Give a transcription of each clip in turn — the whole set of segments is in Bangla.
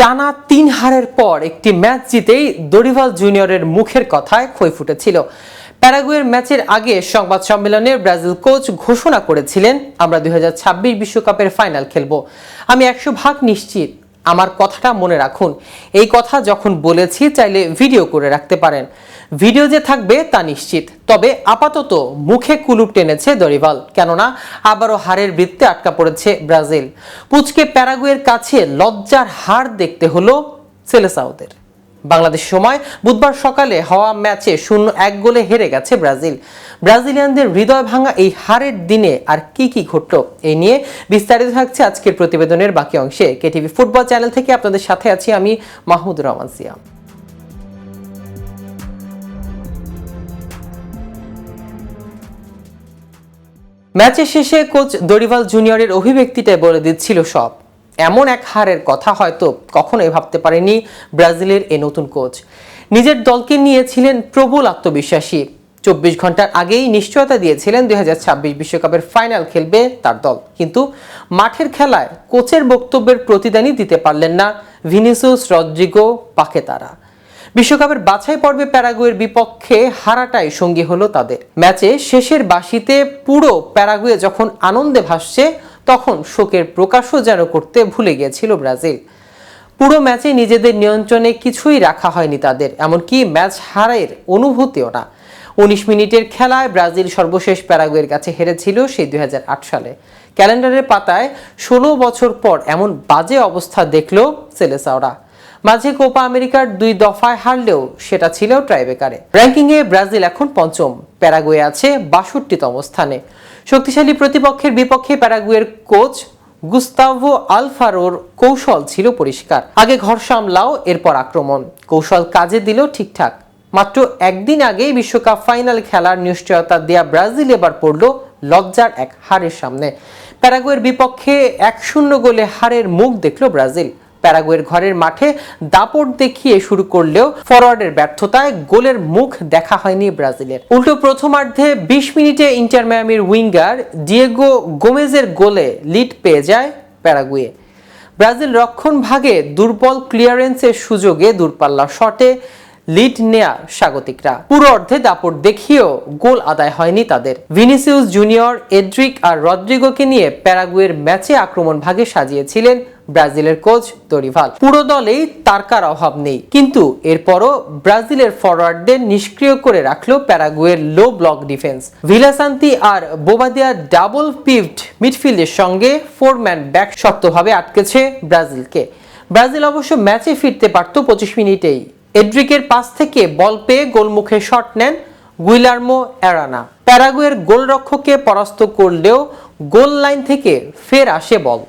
টানা 3 হারের পর একটি ম্যাচ জিতেই দরিভাল জুনিয়রের মুখের কথায় খই ফুটেছিল। প্যারাগুয়ের ম্যাচের আগে সংবাদ সম্মেলনে ব্রাজিল কোচ ঘোষণা করেছিলেন, আমরা 2026 বিশ্বকাপের ফাইনাল খেলব। আমি 100% নিশ্চিত, আমার কথাটা মনে রাখুন। এই কথা যখন বলেছি চাইলে ভিডিও করে রাখতে পারেন। ভিডিও যে থাকবে তা নিশ্চিত। তবে আপাতত মুখে কুলুপ টেনেছে দরিভাল, কেননা আবারও হারের বৃত্তে আটকা পড়েছে ব্রাজিল। পুচকে প্যারাগুয়ের কাছে লজ্জার হার দেখতে হলো সেলেসাওদের। বাংলাদেশ সময় বুধবার সকালে হওয়া ম্যাচে 0-1 গোলে হেরে গেছে ব্রাজিল। ব্রাজিলিয়ানদের হৃদয় ভাঙা এই হারের দিনে আর কি ঘটল, এই নিয়ে বিস্তারিত থাকছে আজকের প্রতিবেদনের বাকি অংশে। কেটিভি ফুটবল চ্যানেল থেকে আপনাদের সাথে আছি আমি মাহমুদুর রহমান সিয়াম। ম্যাচের শেষে কোচ দরিভাল জুনিয়রের অভিব্যক্তিটাই বলে দিচ্ছিল সব। এমন এক হারের কথা হয়তো কখনোই ভাবতে পারেনি ব্রাজিলের এই নতুন কোচ। নিজের দলকে নিয়েছিলেন প্রবল আত্মবিশ্বাসী। 24 ঘন্টার আগেই নিশ্চয়তা দিয়েছিলেন 2026 বিশ্বকাপের ফাইনাল খেলবে তার দল। কিন্তু মাঠের খেলায় কোচের বক্তব্যের প্রতিদানই দিতে পারলেন না ভিনিসিয়াস, রদ্রিগো, পাকেতারা। বিশ্বকাপের বাছাই পর্বে প্যারাগুয়ের বিপক্ষে হারাটাই সঙ্গী হলো তাদের। ম্যাচে শেষের বাঁশিতে পুরো প্যারাগুয়ে যখন আনন্দে ভাসছে, তখন শোকের প্রকাশও যেন করতে ভুলে গিয়েছিল ব্রাজিল। পুরো ম্যাচে নিজেদের নিয়ন্ত্রণে কিছুই রাখা হয়নি তাদের, এমনকি ম্যাচ হারের অনুভূতিও না। 19 মিনিটের খেলায় ব্রাজিল সর্বশেষ প্যারাগুয়ের কাছে হেরেছিল সেই 2008 সালে। ক্যালেন্ডারের পাতায় 16 বছর পর এমন বাজে অবস্থা দেখলো সেলেসাওরা। মাঝে কোপা আমেরিকার 2 দফায় হারলেও সেটা ছিল ট্রাইবেকারে। র্যাঙ্কিংয়ে ব্রাজিল এখন পঞ্চম, প্যারাগুয়ে আছে 62তম স্থানে। শক্তিশালী প্রতিপক্ষের বিপক্ষে প্যারাগুয়ের কোচ গুস্তাভো আলফারোর কৌশল ছিল পরিষ্কার। আগে ঘর সামলাও, এরপর আক্রমণ। কৌশল কাজে দিল ঠিকঠাক। মাত্র একদিন আগেই বিশ্বকাপ ফাইনাল খেলার নিশ্চয়তা দেয়া ব্রাজিল এবার পড়ল লজ্জার এক হারের সামনে। প্যারাগুয়ের বিপক্ষে 1-0 গোলে হারের মুখ দেখল ব্রাজিল। প্যারাগুয়ের ঘরের মাঠে দাপট দেখিয়ে শুরু করলেও ফরওয়ার্ডের ব্যর্থতায় গোলের মুখ দেখা হয়নি ব্রাজিলের। উল্টো প্রথমার্ধে 20 মিনিটে ইন্টার মায়ামির উইঙ্গার ডিয়েগো গোমেজের গোলে লিড পেয়ে যায় প্যারাগুয়ে। ব্রাজিল রক্ষণ ভাগে দুর্বল ক্লিয়ারেন্সের সুযোগে দূরপাল্লা শটে লিড নেয়া স্বাগতিকরা। পুরো অর্ধে দাপট দেখিয়েও গোল আদায় হয়নি তাদের। ভিনিসিয়াস জুনিয়র, এড্রিক আর রদ্রিগোকে নিয়ে প্যারাগুয়ের ম্যাচে আক্রমণ ভাগে সাজিয়েছিলেন ব্রাজিলের কোচ দরিভাল। পুরো দলেই তারকার অভাব নেই, কিন্তু এরপরও ব্রাজিলের ফরওয়ার্ডদের নিষ্ক্রিয় করে রাখলো প্যারাগুয়ের লো ব্লক ডিফেন্স। ভিলাসান্তি আর বোবাদিয়ার ডাবল পিভট মিডফিল্ডের সঙ্গে 4-ম্যান ব্যাক শক্তভাবে আটকেছে ব্রাজিলকে। ব্রাজিল অবশ্য ম্যাচে ফিরতে পারত 25 মিনিটেই। এড্রিকের পাস থেকে বল পেয়ে গোলমুখে শট নেন গুইলার্মো অ্যারানা। প্যারাগুয়ের গোলরক্ষককে পরাস্ত করলেও গোল লাইন থেকে ফের আসে বল।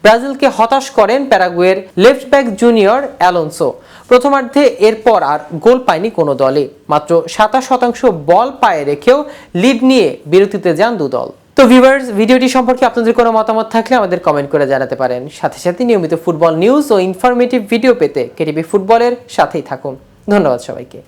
ব্রাজিলকে হতাশ করেন প্যারাগুয়ের লেফট ব্যাক জুনিয়র অ্যালোনসো। প্রথমার্ধে এরপর আর গোল পায়নি কোনো দলই। মাত্র 27% বল পায়ে রেখেও লিড নিয়ে বিরতিতে যান দুদল। তো ভিউয়ার্স, ভিডিওটি সম্পর্কে আপনাদের কোনো মতামত থাকলে আমাদের কমেন্ট করে জানাতে পারেন। সাথে সাথে নিয়মিত ফুটবল নিউজ ও ইনফরমেটিভ ভিডিও পেতে কেটিভি ফুটবলের সাথেই থাকুন। ধন্যবাদ সবাইকে।